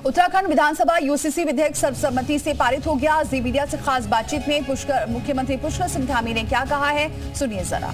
उत्तराखंड विधानसभा UCC विधेयक सर्वसम्मति से पारित हो गया। जी मीडिया से खास बातचीत में मुख्यमंत्री पुष्कर सिंह धामी ने क्या कहा है, सुनिए जरा।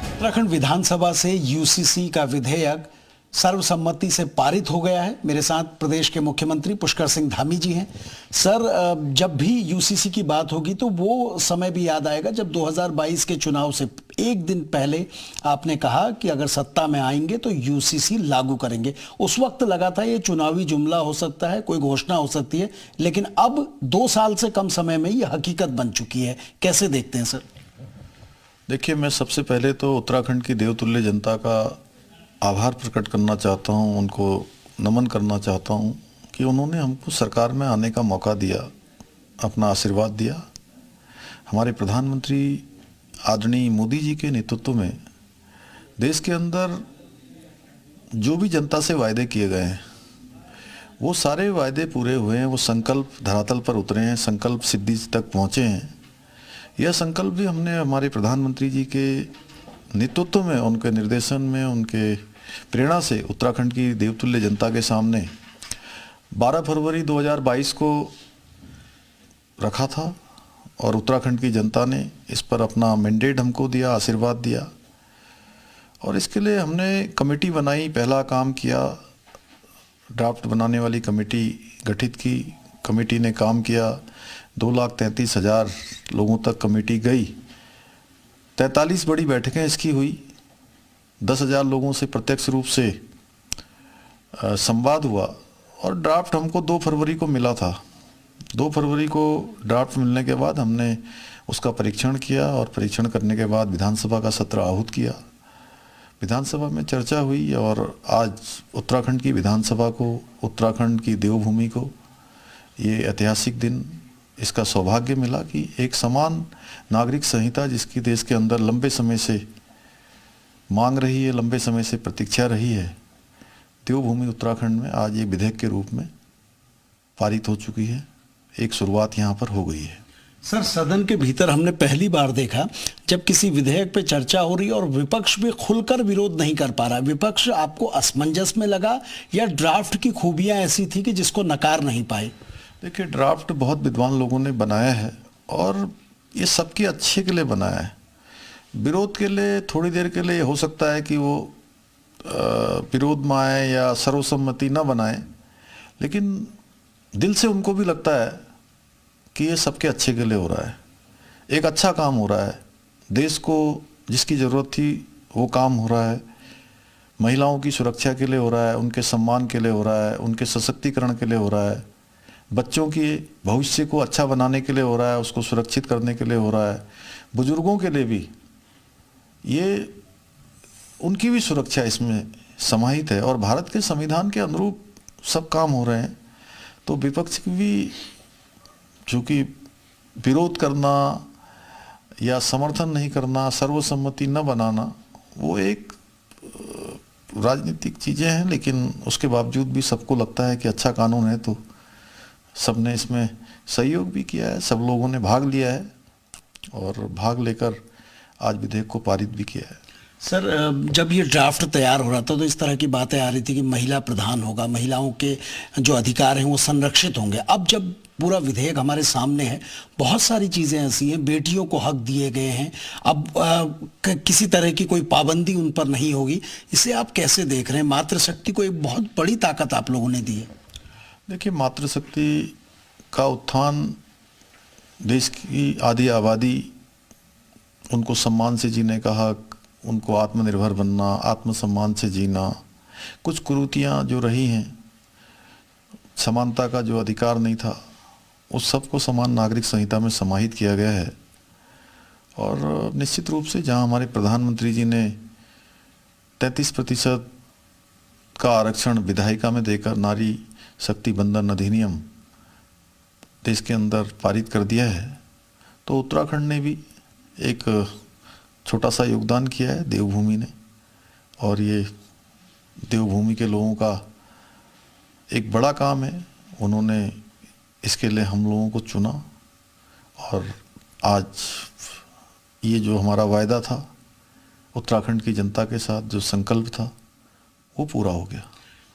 उत्तराखंड विधानसभा से यूसीसी का विधेयक सर्वसम्मति से पारित हो गया है। मेरे साथ प्रदेश के मुख्यमंत्री पुष्कर सिंह धामी जी हैं। सर, जब भी यूसीसी की बात होगी तो वो समय भी याद आएगा जब 2022 के चुनाव से एक दिन पहले आपने कहा कि अगर सत्ता में आएंगे तो यूसीसी लागू करेंगे। उस वक्त लगा था ये चुनावी जुमला हो सकता है, कोई घोषणा हो सकती है, लेकिन अब 2 साल से कम समय में ये हकीकत बन चुकी है। कैसे देखते हैं सर? देखिए, मैं सबसे पहले तो उत्तराखंड की देवतुल्य जनता का आभार प्रकट करना चाहता हूं, उनको नमन करना चाहता हूं कि उन्होंने हमको सरकार में आने का मौका दिया, अपना आशीर्वाद दिया। हमारे प्रधानमंत्री आदरणीय मोदी जी के नेतृत्व में देश के अंदर जो भी जनता से वायदे किए गए हैं वो सारे वायदे पूरे हुए हैं। वो संकल्प धरातल पर उतरे हैं, संकल्प सिद्धि तक पहुँचे हैं। यह संकल्प भी हमने हमारे प्रधानमंत्री जी के नेतृत्व में, उनके निर्देशन में, उनके प्रेरणा से उत्तराखंड की देवतुल्य जनता के सामने 12 फरवरी 2022 को रखा था और उत्तराखंड की जनता ने इस पर अपना मैंडेट हमको दिया, आशीर्वाद दिया। और इसके लिए हमने कमेटी बनाई, पहला काम किया, ड्राफ्ट बनाने वाली कमेटी गठित की। कमेटी ने काम किया, 2,33,000 लोगों तक कमेटी गई। 43 बड़ी बैठकें इसकी हुई। 10,000 लोगों से प्रत्यक्ष रूप से संवाद हुआ और ड्राफ्ट हमको 2 फरवरी को मिला था। 2 फरवरी को ड्राफ्ट मिलने के बाद हमने उसका परीक्षण किया और परीक्षण करने के बाद विधानसभा का सत्र आहूत किया। विधानसभा में चर्चा हुई और आज उत्तराखंड की विधानसभा को, उत्तराखंड की देवभूमि को ये ऐतिहासिक दिन, इसका सौभाग्य मिला कि एक समान नागरिक संहिता जिसकी देश के अंदर लंबे समय से मांग रही है, लंबे समय से प्रतीक्षा रही है, देवभूमि उत्तराखंड में आज ये विधेयक के रूप में पारित हो चुकी है। एक शुरुआत यहाँ पर हो गई है। सर, सदन के भीतर हमने पहली बार देखा जब किसी विधेयक पे चर्चा हो रही है और विपक्ष भी खुलकर विरोध नहीं कर पा रहा। विपक्ष आपको असमंजस में लगा या ड्राफ्ट की खूबियां ऐसी थी कि जिसको नकार नहीं पाए? देखिए, ड्राफ्ट बहुत विद्वान लोगों ने बनाया है और ये सबके अच्छे के लिए बनाया है। विरोध के लिए थोड़ी देर के लिए हो सकता है कि वो विरोध में आए या सर्वसम्मति न बनाए, लेकिन दिल से उनको भी लगता है कि ये सबके अच्छे के लिए हो रहा है, एक अच्छा काम हो रहा है, देश को जिसकी ज़रूरत थी वो काम हो रहा है, महिलाओं की सुरक्षा के लिए हो रहा है, उनके सम्मान के लिए हो रहा है, उनके सशक्तिकरण के लिए हो रहा है, बच्चों के भविष्य को अच्छा बनाने के लिए हो रहा है, उसको सुरक्षित करने के लिए हो रहा है, बुजुर्गों के लिए भी, ये उनकी भी सुरक्षा इसमें समाहित है और भारत के संविधान के अनुरूप सब काम हो रहे हैं। तो विपक्ष की भी चूँकि विरोध करना या समर्थन नहीं करना, सर्वसम्मति न बनाना, वो एक राजनीतिक चीज़ें हैं, लेकिन उसके बावजूद भी सबको लगता है कि अच्छा कानून है तो सबने इसमें सहयोग भी किया है, सब लोगों ने भाग लिया है और भाग लेकर आज विधेयक को पारित भी किया है। सर, जब ये ड्राफ्ट तैयार हो रहा था तो इस तरह की बातें आ रही थी कि महिला प्रधान होगा, महिलाओं के जो अधिकार हैं वो संरक्षित होंगे। अब जब पूरा विधेयक हमारे सामने है, बहुत सारी चीज़ें ऐसी हैं, बेटियों को हक दिए गए हैं, अब किसी तरह की कोई पाबंदी उन पर नहीं होगी। इसे आप कैसे देख रहे हैं? मातृशक्ति को एक बहुत बड़ी ताकत आप लोगों ने दी है। देखिए, मातृशक्ति का उत्थान, देश की आधी आबादी, उनको सम्मान से जीने का हक, उनको आत्मनिर्भर बनना, आत्मसम्मान से जीना, कुछ कुरीतियाँ जो रही हैं, समानता का जो अधिकार नहीं था, उस सब को समान नागरिक संहिता में समाहित किया गया है। और निश्चित रूप से जहाँ हमारे प्रधानमंत्री जी ने 33% का आरक्षण विधायिका में देकर नारी शक्ति बंधन अधिनियम देश के अंदर पारित कर दिया है, तो उत्तराखंड ने भी एक छोटा सा योगदान किया है, देवभूमि ने। और ये देवभूमि के लोगों का एक बड़ा काम है, उन्होंने इसके लिए हम लोगों को चुना और आज ये जो हमारा वायदा था उत्तराखंड की जनता के साथ, जो संकल्प था, वो पूरा हो गया।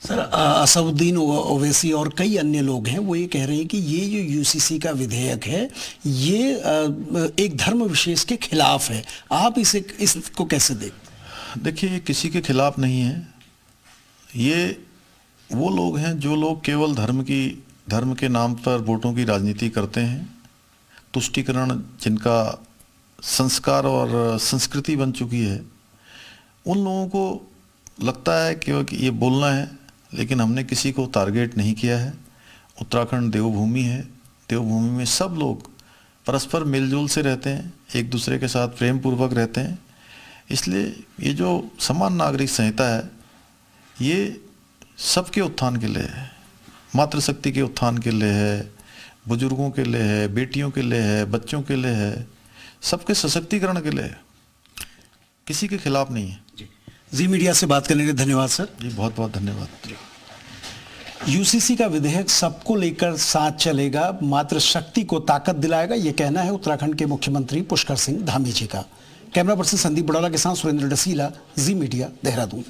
सर असदुद्दीन ओवैसी और कई अन्य लोग हैं, वो ये कह रहे हैं कि ये जो यूसीसी का विधेयक है ये एक धर्म विशेष के खिलाफ है। आप इसको कैसे देखिए, ये किसी के खिलाफ नहीं है। ये वो लोग हैं जो लोग केवल धर्म के नाम पर वोटों की राजनीति करते हैं। तुष्टीकरण जिनका संस्कार और संस्कृति बन चुकी है, उन लोगों को लगता है कि ये बोलना है, लेकिन हमने किसी को टारगेट नहीं किया है। उत्तराखंड देवभूमि है, देवभूमि में सब लोग परस्पर मिलजुल से रहते हैं, एक दूसरे के साथ प्रेम पूर्वक रहते हैं। इसलिए ये जो समान नागरिक संहिता है, ये सबके उत्थान के लिए है, मातृशक्ति के उत्थान के लिए है, बुजुर्गों के लिए है, बेटियों के लिए है, बच्चों के लिए है, सबके सशक्तिकरण के लिए है, किसी के खिलाफ नहीं है। जी मीडिया से बात करने के लिए धन्यवाद सर। जी बहुत बहुत धन्यवाद। यूसीसी का विधेयक सबको लेकर साथ चलेगा, मात्र शक्ति को ताकत दिलाएगा, यह कहना है उत्तराखंड के मुख्यमंत्री पुष्कर सिंह धामी जी का। कैमरा पर्सन संदीप बड़ौला के साथ सुरेंद्र डसीला, जी मीडिया, देहरादून।